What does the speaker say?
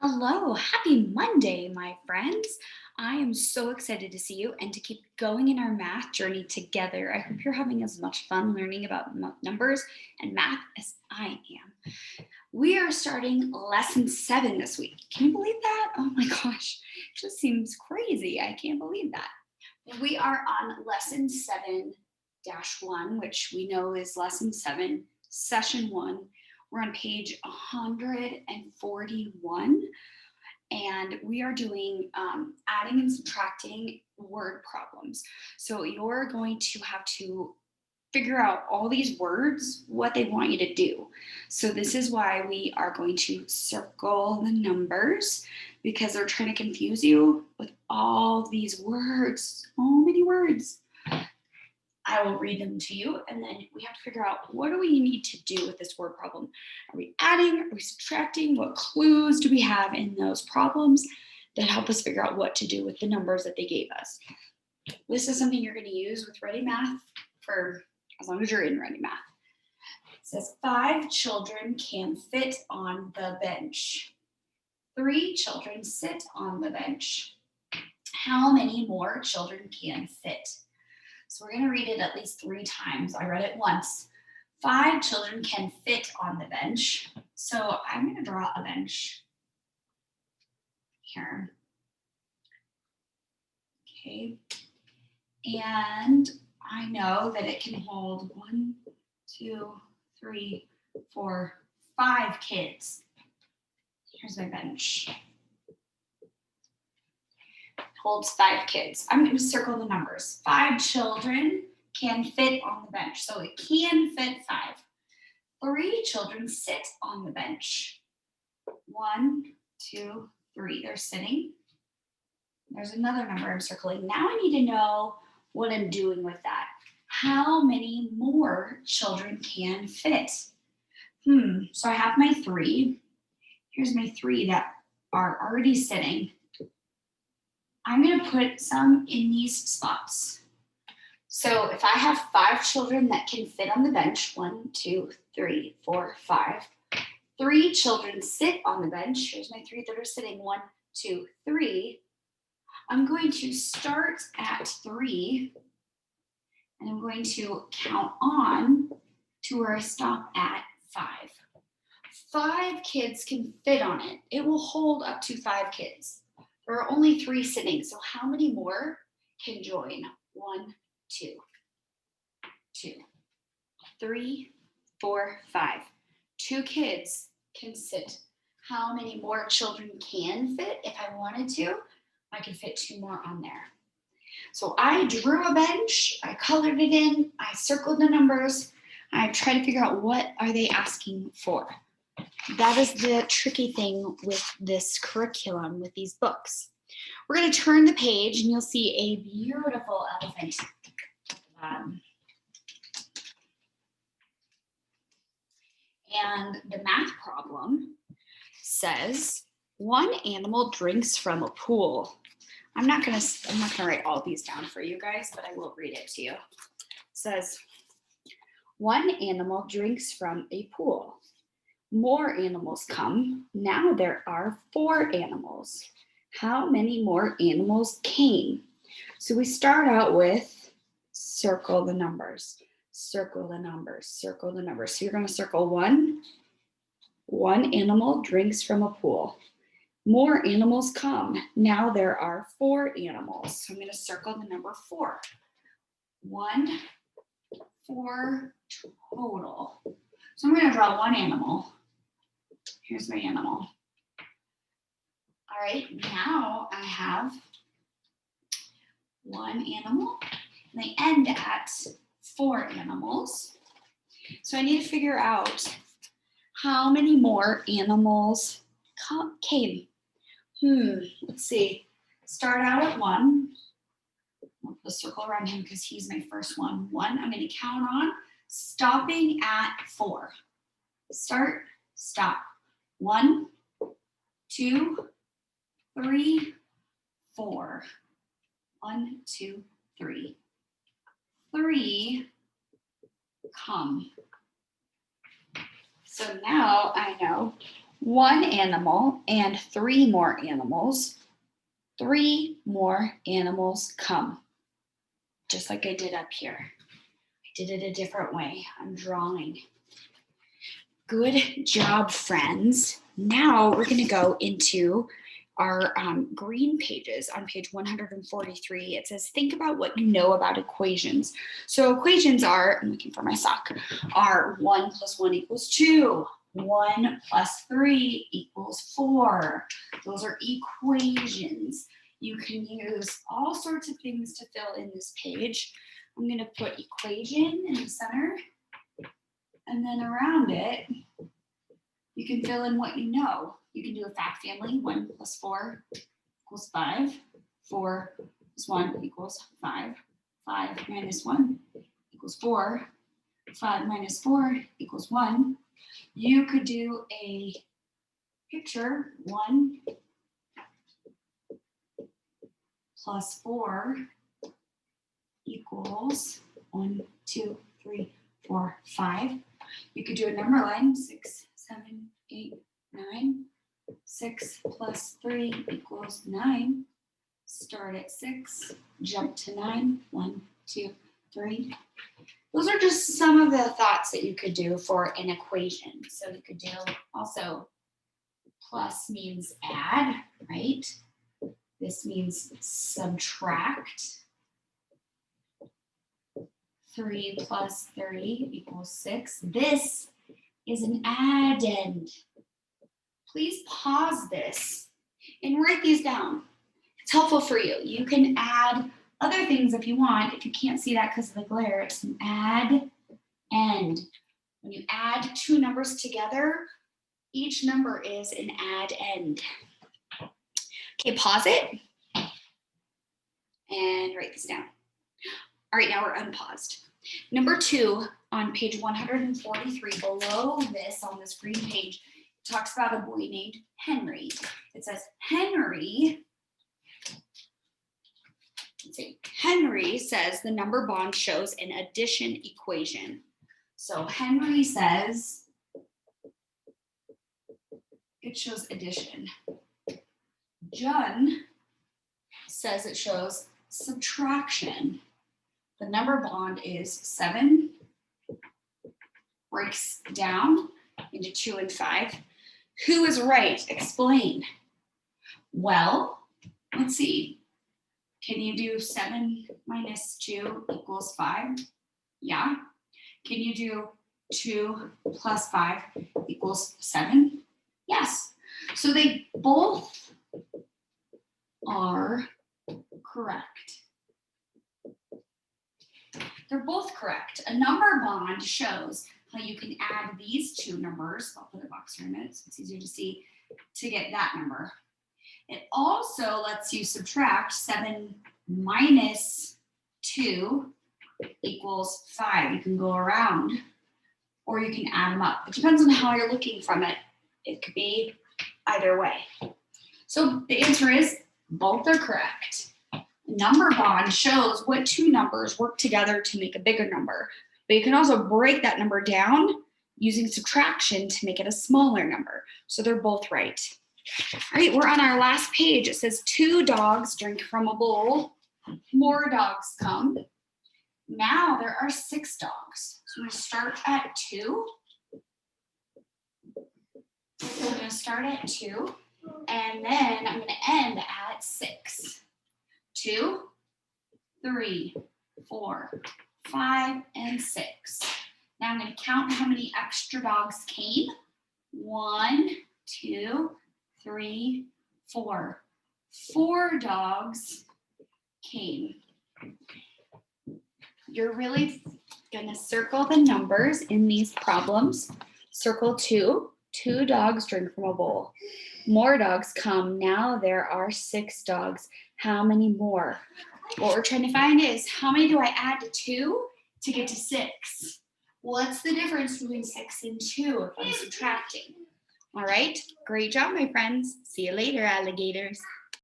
Hello, happy Monday, my friends. I am so excited to see you and to keep going in our math journey together. I hope you're having as much fun learning about numbers and math as I am. We are starting lesson 7 this week. Can you believe that? Oh my gosh, it just seems crazy. I can't believe that. We are on lesson 7 1, which we know is lesson 7, session 1. We're on page 141 and we are doing adding and subtracting word problems. So you're going to have to figure out all these words, what they want you to do. So this is why we are going to circle the numbers because they're trying to confuse you with all these words, so many words. I will read them to you, and then we have to figure out what do we need to do with this word problem. Are we adding? Are we subtracting? What clues do we have in those problems that help us figure out what to do with the numbers that they gave us? This is something you're going to use with Ready Math for as long as you're in Ready Math. It says 5 children can fit on the bench. 3 children sit on the bench. How many more children can fit? So we're going to read it at least 3 times. I read it once. 5 children can fit on the bench. So I'm going to draw a bench here. Okay. And I know that it can hold 1, 2, 3, 4, 5 kids. Here's my bench. Holds 5 kids. I'm going to circle the numbers. 5 children can fit on the bench. So it can fit 5. 3 children sit on the bench. 1, 2, 3. They're sitting. There's another number I'm circling. Now I need to know what I'm doing with that. How many more children can fit? So I have my 3. Here's my 3 that are already sitting. I'm going to put some in these spots. So if I have 5 children that can fit on the bench, 1, 2, 3, 4, 5. 3 children sit on the bench. Here's my 3 that are sitting. 1, 2, 3. I'm going to start at 3, and I'm going to count on to where I stop at 5. 5 kids can fit on it. It will hold up to 5 kids. There are only 3 sitting, so how many more can join? 1, 2, 2, 3, 4, 5. 2 kids can sit. How many more children can fit? If I wanted to, I could fit 2 more on there. So I drew a bench, I colored it in, I circled the numbers, I tried to figure out what are they asking for. That is the tricky thing with this curriculum, with these books. We're going to turn the page and you'll see a beautiful elephant. And the math problem says 1 animal drinks from a pool. I'm not gonna write all these down for you guys, but I will read it to you. It says 1 animal drinks from a pool. More animals come. Now there are 4 animals. How many more animals came? So we start out with circle the numbers. Circle the numbers. Circle the numbers. So you're going to circle 1. 1 animal drinks from a pool. More animals come. Now there are 4 animals. So I'm going to circle the number 4. 1, 4 total. So I'm going to draw 1 animal. Here's my animal. All right, now I have 1 animal, and they end at 4 animals. So I need to figure out how many more animals came. Let's see. Start out at 1. I'll put a circle around him because he's my first one. 1, I'm going to count on, stopping at 4. Start, stop. 1, 2, 3, 4. 1, 2, 3. 3 come. So now I know one animal and 3 more animals, 3 more animals come. Just like I did up here. I did it a different way. I'm drawing. Good job, friends. Now we're gonna go into our green pages on page 143. It says, think about what you know about equations. So equations are, I'm looking for my sock, are 1 + 1 = 2. 1 + 3 = 4. Those are equations. You can use all sorts of things to fill in this page. I'm gonna put equation in the center, and then around it, you can fill in what you know. You can do a fact family, 1 + 4 = 5. 4 + 1 = 5. 5 - 1 = 4. 5 - 4 = 1. You could do a picture, 1 + 4 = 1, 2, 3, 4, 5. You could do a number line, 6, 7, 8, 9. 6 + 3 = 9. Start at 6, jump to 9. 1, 2, 3. Those are just some of the thoughts that you could do for an equation. So you could do also, plus means add, right? This means subtract. 3 + 3 = 6. This is an addend. Please pause this and write these down. It's helpful for you. You can add other things if you want. If you can't see that because of the glare, it's an add end. When you add 2 numbers together, each number is an add end. Okay, pause it and write this down. All right, now we're unpaused. Number 2 on page 143, below this on this green page, talks about a boy named Henry. It says Henry, let's see, Henry says the number bond shows an addition equation. So Henry says it shows addition. John says it shows subtraction. The number bond is 7, breaks down into 2 and 5. Who is right? Explain. Well, let's see. Can you do 7 - 2 = 5? Yeah. Can you do 2 + 5 = 7? Yes. So they both are correct. They're both correct. A number bond shows how you can add these 2 numbers. I'll put a box around it so it's easier to see, to get that number. It also lets you subtract 7 - 2 = 5. You can go around or you can add them up. It depends on how you're looking from it. It could be either way. So the answer is both are correct. Number bond shows what 2 numbers work together to make a bigger number. But you can also break that number down using subtraction to make it a smaller number. So they're both right. All right, we're on our last page. It says 2 dogs drink from a bowl. More dogs come. Now there are 6 dogs. So I'm going to start at 2. So I'm going to start at 2, and then I'm going to end at 6. 2, 3, 4, 5, and 6. Now I'm going to count how many extra dogs came. 1, 2, 3, 4. 4 dogs came. You're really going to circle the numbers in these problems. Circle 2. 2 dogs drink from a bowl. More dogs come. Now there are 6 dogs. How many more? What we're trying to find is how many do I add to 2 to get to 6? What's the difference between 6 and 2 if I'm subtracting? All right, great job, my friends. See you later, alligators.